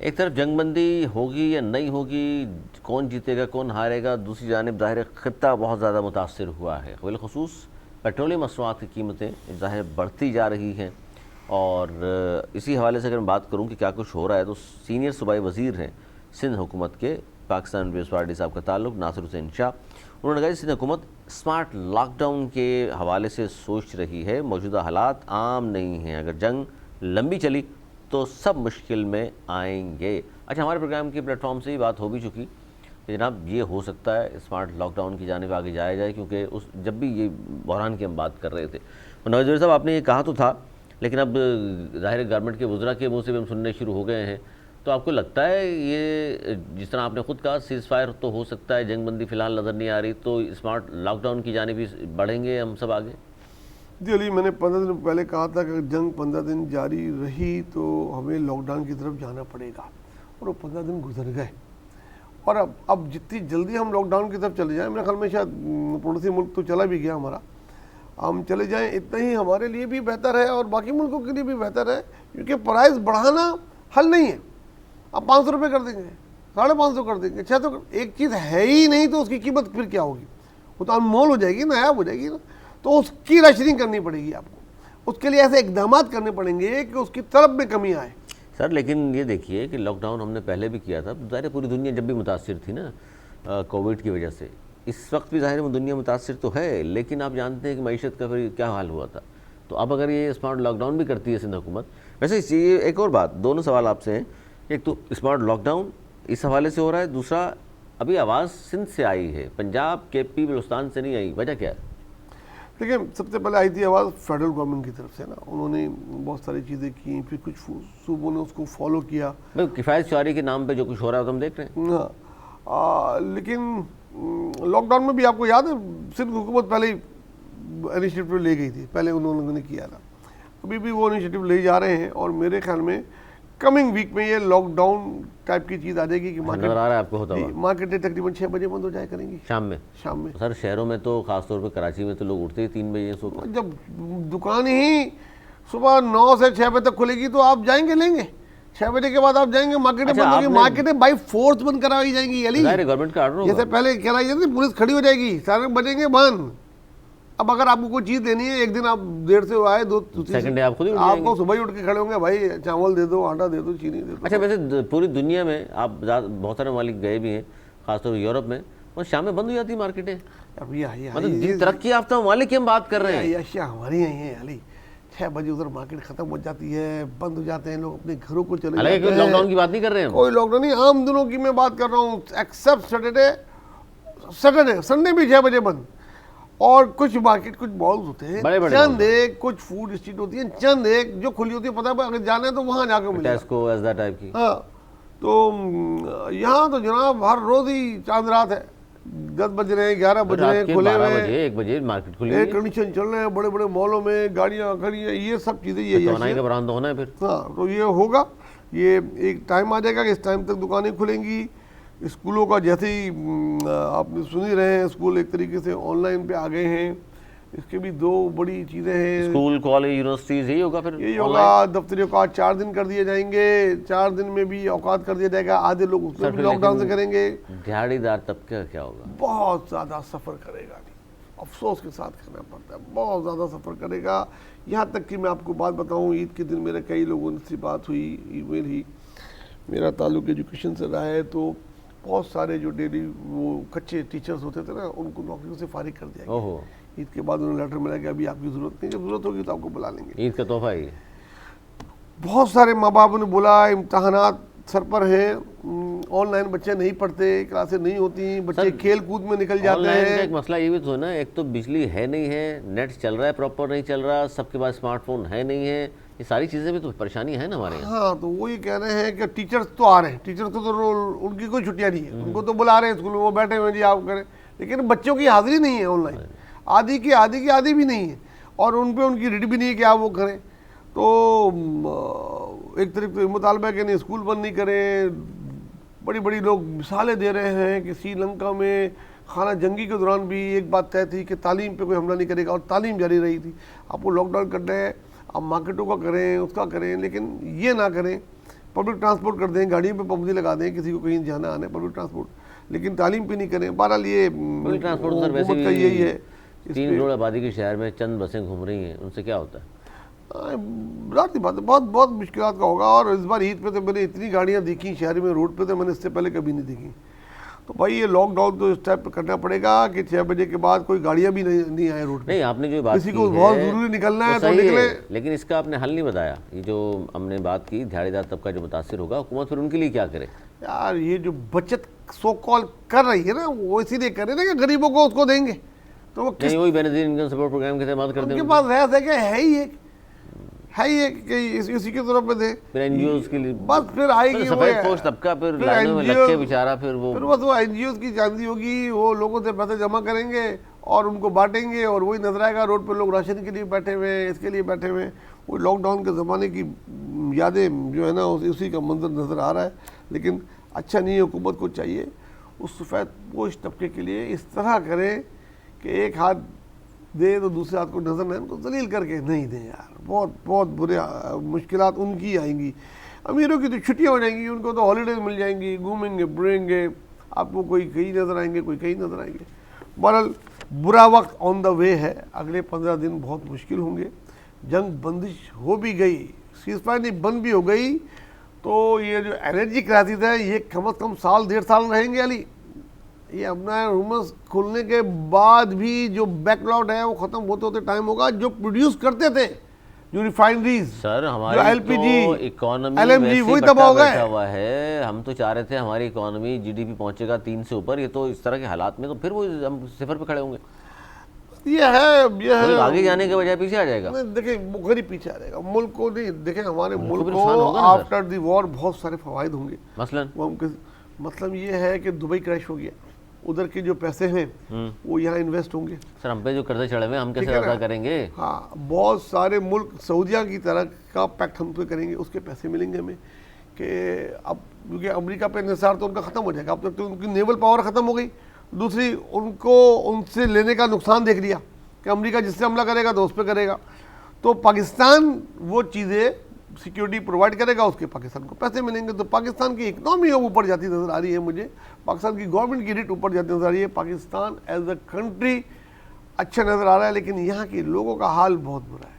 ایک طرف جنگ بندی ہوگی یا نہیں ہوگی، کون جیتے گا کون ہارے گا، دوسری جانب ظاہر خطہ بہت زیادہ متاثر ہوا ہے، بالخصوص پیٹرولیم مصنوعات کی قیمتیں ظاہر بڑھتی جا رہی ہیں. اور اسی حوالے سے اگر میں بات کروں کہ کیا کچھ ہو رہا ہے، تو سینئر صوبائی وزیر ہیں سندھ حکومت کے، پاکستان پیپلز پارٹی صاحب کا تعلق ناصر حسین شاہ، انہوں نے کہا کہ سندھ حکومت اسمارٹ لاک ڈاؤن کے حوالے سے سوچ رہی ہے، موجودہ حالات عام نہیں ہیں، اگر جنگ لمبی چلی تو سب مشکل میں آئیں گے. اچھا، ہمارے پروگرام کی پلیٹ فارم سے یہ بات ہو بھی چکی کہ جناب یہ ہو سکتا ہے اسمارٹ لاک ڈاؤن کی جانب آگے جایا جائے، کیونکہ جب بھی یہ بحران کی ہم بات کر رہے تھے، نواز وزیر صاحب آپ نے یہ کہا تو تھا، لیکن اب ظاہر گورنمنٹ کے وزراء کے منہ سے بھی ہم سننے شروع ہو گئے ہیں. تو آپ کو لگتا ہے یہ جس طرح آپ نے خود کہا سیز فائر تو ہو سکتا ہے، جنگ بندی فی الحال نظر نہیں آ رہی، تو اسمارٹ لاک ڈاؤن کی جانب ہی بڑھیں گے ہم سب آگے؟ جی علی، میں نے 15 دن پہلے کہا تھا کہ جنگ 15 دن جاری رہی تو ہمیں لاک ڈاؤن کی طرف جانا پڑے گا، اور وہ 15 دن گزر گئے. اور اب جتنی جلدی ہم لاک ڈاؤن کی طرف چلے جائیں، میرے خیال میں شاید پڑوسی ملک تو چلا بھی گیا ہمارا، ہم چلے جائیں اتنا ہی ہمارے لیے بھی بہتر ہے اور باقی ملکوں کے لیے بھی بہتر ہے. کیونکہ پرائز بڑھانا حل نہیں ہے. اب 500 روپے کر دیں گے، 550 کر دیں گے، 600، ایک چیز ہے ہی نہیں تو اس کی قیمت پھر کیا ہوگی؟ وہ تو انمول ہو جائے گی، نایاب ہو جائے گی نا. تو اس کی راشننگ کرنی پڑے گی آپ کو، اس کے لیے ایسے اقدامات کرنے پڑیں گے کہ اس کی طلب میں کمی آئے. سر لیکن یہ دیکھیے کہ لاک ڈاؤن ہم نے پہلے بھی کیا تھا، ظاہر پوری دنیا جب بھی متاثر تھی نا کووڈ کی وجہ سے، اس وقت بھی ظاہر دنیا متاثر تو ہے، لیکن آپ جانتے ہیں کہ معیشت کا پھر کیا حال ہوا تھا. تو اب اگر یہ اسمارٹ لاک ڈاؤن بھی کرتی ہے سندھ حکومت، ویسے یہ ایک اور بات، دونوں سوال آپ سے ہیں. ایک تو اسمارٹ لاک ڈاؤن اس حوالے سے ہو رہا ہے، دوسرا ابھی آواز سندھ سے آئی ہے، پنجاب کے پی بلوچستان سے نہیں آئی، وجہ کیا ہے؟ دیکھیں، سب سے پہلے آئی تھی آواز فیڈرل گورنمنٹ کی طرف سے نا، انہوں نے بہت ساری چیزیں کی، پھر کچھ صوبوں نے اس کو فالو کیا. کفایت شعاری کے نام پہ جو کچھ ہو رہا ہے تو ہم دیکھ رہے ہیں. ہاں، لیکن لاک ڈاؤن میں بھی آپ کو یاد ہے سندھ حکومت پہلے ہی انیشیٹو لے گئی تھی، پہلے انہوں نے کیا تھا، ابھی بھی وہ انیشیٹو لے جا رہے ہیں. اور میرے خیال میں کمنگ ویک میں یہ لاک ڈاؤن ٹائپ کی چیز آ جائے گی کہ نظر آ رہا ہے آپ کو ہوتا ہوا، مارکیٹیں تقریباً 6 بجے بند ہو جائے کریں گی شام میں. سر شہروں میں تو خاص طور پہ کراچی میں تو لوگ اٹھتے ہی 3 بجے سو کر، جب دکان ہی صبح 9 سے 6 بجے تک کھلے گی تو آپ جائیں گے لیں گے. 6 بجے کے بعد آپ جائیں گے، مارکیٹیں بند ہوگی، مارکیٹیں بائی فورس بند کرائی جائیں گی. علی، گورنمنٹ کا آرڈر ہوگا، جیسے پہلے کرائی جاتی پولیس کھڑی ہو جائے گی، سارے بجیں گے بند. اب اگر آپ کو کوئی چیز دینی ہے، ایک دن آپ دیر سے آئے، سیکنڈ ڈے آپ خود ہی آپ کو صبح ہی اٹھ کے کھڑے ہوں گے، بھائی چاول دے دو، آٹا دے دو، چینی دے دو. اچھا ویسے پوری دنیا میں آپ بہت سارے ممالک گئے بھی ہیں، خاص طور یورپ میں، اور شام میں بند ہو جاتی ہے مارکیٹیں. مطلب ترقی یافتہ ممالک کی ہم بات کر رہے ہیں. یہ اشیاء ہماری یہی ہیں علی. 6 بجے ادھر مارکیٹ ختم ہو جاتی ہے، بند ہو جاتے ہیں لوگ، اپنے گھروں کو چلے جاتے ہیں. لاک ڈاؤن کی بات نہیں کر رہے ہیں، کوئی لاک ڈاؤن نہیں، عام دنوں کی میں بات کر رہا ہوں، ایکسپٹ سیٹرڈے سنڈے بھی 6 بجے بند. اور کچھ مارکیٹ، کچھ مالز ہوتے ہیں چند ایک، کچھ فوڈ اسٹریٹ ہوتی ہیں چند ایک جو کھلی ہوتی ہے، پتہ ہے اگر جانا ہے تو وہاں جا کے ملے گا. ٹیسکو ایسا ٹائپ کی. ہاں، تو یہاں تو جناب ہر روز ہی چاند رات ہے. 10 بج رہے ہیں، 11 بج رہے ہیں، کھلے ہوئے ہیں، 1 بجے مارکیٹ کھلی ہے، ایئر کنڈیشن چل رہے ہیں، بڑے بڑے مالوں میں گاڑیاں کھڑی ہیں، یہ سب چیزیں یہ توانائی کا برآمد ہونا ہے پھر. ہاں، تو یہ ہوگا، یہ ایک ٹائم آ جائے گا کہ اس ٹائم تک دکانیں کھلیں گی. اسکولوں کا جیسے ہی آپ نے سن ہی رہے ہیں، اسکول ایک طریقے سے آن لائن پہ آ گئے ہیں. اس کے بھی 2 بڑی چیزیں ہیں، اسکول، کالج، یونیورسٹیز یہی ہوگا پھر، یہی ہوگا. دفتری اوقات 4 دن کر دیے جائیں گے، 4 دن میں بھی اوقات کر دیا جائے گا. آدھے لوگ اس میں بھی لاک ڈاؤن سے کریں گے. دیہڑی دار طبقہ کا کیا ہوگا؟ بہت زیادہ سفر کرے گا، افسوس کے ساتھ کرنا پڑتا ہے، بہت زیادہ سفر کرے گا. یہاں تک کہ میں آپ کو بات بتاؤں، عید کے دن میرے کئی لوگوں سے بات ہوئی، ای میل ہی، میرا تعلق ایجوکیشن سے رہا ہے، تو بہت سارے جو ڈیلی وہ کچے ٹیچرز ہوتے تھے نا، ان کو نوکریوں سے فارغ کر دیا گیا. عید کے بعد انہیں لیٹر ملا کہ ابھی آپ کی ضرورت نہیں، جب ضرورت ہوگی تو آپ کو بلا لیں گے. عید کا تحفہ ہی. بہت سارے ماں باپ نے بولا امتحانات سر پر ہیں، آن لائن بچے نہیں پڑھتے، کلاسیں نہیں ہوتی، بچے کھیل کود میں نکل جاتے ہیں. آن لائن کا ایک مسئلہ یہ بھی تو ہے نا، ایک تو بجلی ہے نہیں ہے، نیٹ چل رہا ہے پراپر نہیں چل رہا، سب کے پاس اسمارٹ فون ہے نہیں ہے، یہ ساری چیزیں بھی تو پریشانی ہے نا ہمارے یہاں. ہاں، تو وہ یہ کہہ رہے ہیں کہ ٹیچرز تو آ رہے ہیں، ٹیچرز کو تو ان کی کوئی چھٹیاں نہیں ہے، ان کو تو بلا رہے ہیں اسکول میں، وہ بیٹھے ہوئے جی آپ کریں، لیکن بچوں کی حاضری نہیں ہے آن لائن، آدھی کی آدھی بھی نہیں ہے، اور ان پہ ان کی ریڈ بھی نہیں ہے کہ آپ وہ کریں. تو ایک طرف سے مطالبہ ہے کہ نہیں اسکول بند نہیں کریں. بڑی بڑی لوگ مثالیں دے رہے ہیں کہ سری لنکا میں خانہ جنگی کے دوران بھی ایک بات طے تھی کہ تعلیم پہ کوئی حملہ نہیں کرے گا، اور تعلیم جاری رہی تھی. آپ کو لاک ڈاؤن کرنا ہے، آپ مارکیٹوں کا کریں، اس کا کریں، لیکن یہ نہ کریں پبلک ٹرانسپورٹ کر دیں, گاڑیوں پہ پابندی لگا دیں, کسی کو کہیں جانا آنا ہے پبلک ٹرانسپورٹ, لیکن تعلیم پہ نہیں کریں. بہرحال یہ پبلک ٹرانسپورٹ سر ویسے حکومت کا یہی ہے. 3 کروڑ آبادی کے شہر میں چند بسیں گھوم رہی ہیں, ان سے کیا ہوتا ہے؟ ظاہر بات ہے بہت بہت مشکلات کا ہوگا. اور اس بار عید پہ تو میں نے اتنی گاڑیاں دیکھی شہر میں روڈ پہ, تو میں نے اس سے پہلے کبھی نہیں دیکھی. تو بھائی یہ لاک ڈاؤن تو اس ٹائپ پہ کرنا پڑے گا کہ 6 بجے کے بعد کوئی گاڑیاں بھی نہیں آئے روڈ پہ. نہیں, آپ نے جو بات کسی کی کو بہت ضروری نکلنا ہے تو نکلے. لیکن اس کا آپ نے حل نہیں بتایا. یہ جو ہم نے بات کی دھاڑی دار طبقہ جو متاثر ہوگا, حکومت پھر ان کے لیے کیا کرے؟ یار یہ جو بچت سو کال کر رہی ہے نا, وہ اسی لیے کر رہے نا کہ غریبوں کو اس کو دیں گے. تو وہ نہیں, وہی بے نظیر انکم سپورٹ پروگرام کے تحت کر ان دیں کے پاس رہس ہے کہ ہے ہی ایک کہ اسی کی طرف پہ دیں. پھر این جی اوز کے لیے بس پھر آئے گی سفید پوش طبقہ, پھر لائنوں میں لگ کے بیچارہ پھر بس وہ این جی اوز کی چاندی ہوگی. وہ لوگوں سے پیسے جمع کریں گے اور ان کو بانٹیں گے, اور وہی نظر آئے گا روڈ پہ لوگ راشن کے لیے بیٹھے ہوئے ہیں, اس کے لیے بیٹھے ہوئے ہیں. وہ لاک ڈاؤن کے زمانے کی یادیں جو ہے نا, اسی کا منظر نظر آ رہا ہے. لیکن اچھا نہیں ہے. حکومت کو چاہیے اس سفید پوش طبقے کے لیے اس طرح کرے کہ ایک ہاتھ دے تو دوسرے ہاتھ کو نظر نہ, ان کو ذلیل کر کے نہیں دیں یار. بہت بہت برے مشکلات ان کی آئیں گی. امیروں کی تو چھٹیاں ہو جائیں گی, ان کو تو ہالیڈیز مل جائیں گی, گھومیں گے پھریں گے. آپ کو کوئی کہیں نظر آئیں گے, کوئی کہیں نظر آئیں گے. بہرحال برا وقت آن دا وے ہے. اگلے 15 دن بہت مشکل ہوں گے. جنگ بندش ہو بھی گئی, سیز فائر نہیں بند بھی ہو گئی, تو یہ جو انرجی کرائسس ہے یہ کم از کم 1.5 سال رہیں گے. علی یہ اپنا رومرز کھلنے کے بعد بھی جو بیک لاگ ہے وہ ختم ہوتے ہوتے ٹائم ہوگا. جو پروڈیوس کرتے تھے, جو ریفائنریز, سر جو ہماری ایل پی جی, اکانومی ایل ایم جی, وہی تباہ ہو گئے. ہوا ہے. ہم تو چاہ رہے تھے ہماری اکانومی جی ڈی پی پہنچے گا 3 سے اوپر. یہ تو اس طرح کے حالات میں تو پھر وہ ہم صفر پہ کھڑے ہوں گے. یہ ہے آگے جانے کے بجائے پیچھے آ جائے گا. دیکھیں غریب پیچھے آ جائے گا. ملک کو نہیں دیکھیں, ہمارے ملک نقصان کو ہوگا نا آفٹر دی وار بہت سارے فوائد ہوں گے. مثلاً مطلب یہ ہے کہ دبئی کریش ہو گیا, ادھر کے جو پیسے ہیں وہ یہاں انویسٹ ہوں گے. سر ہم پہ جو قرضے چڑھے ہوئے ہم کیسے ادا کریں گے؟ ہاں, بہت سارے ملک سعودیہ کی طرح کا پیکٹ ہم پہ کریں گے, اس کے پیسے ملیں گے ہمیں. کہ اب کیونکہ امریکہ پہ انحصار تو ان کا ختم ہو جائے گا. اب تک تو ان کی نیول پاور ختم ہو گئی. دوسری ان کو ان سے لینے کا نقصان دیکھ لیا کہ امریکہ جس سے حملہ کرے گا تو اس پہ کرے گا. تو پاکستان وہ چیزیں سیکیورٹی پرووائڈ کرے گا, اس کے پاکستان کو پیسے ملیں گے. تو پاکستان کی اکنامی اب اوپر جاتی نظر آ رہی ہے مجھے. پاکستان کی گورنمنٹ کی ریٹ اوپر جاتی نظر آ رہی ہے. پاکستان ایز اے کنٹری اچھا نظر آ رہا ہے, لیکن یہاں کے لوگوں کا حال بہت برا ہے.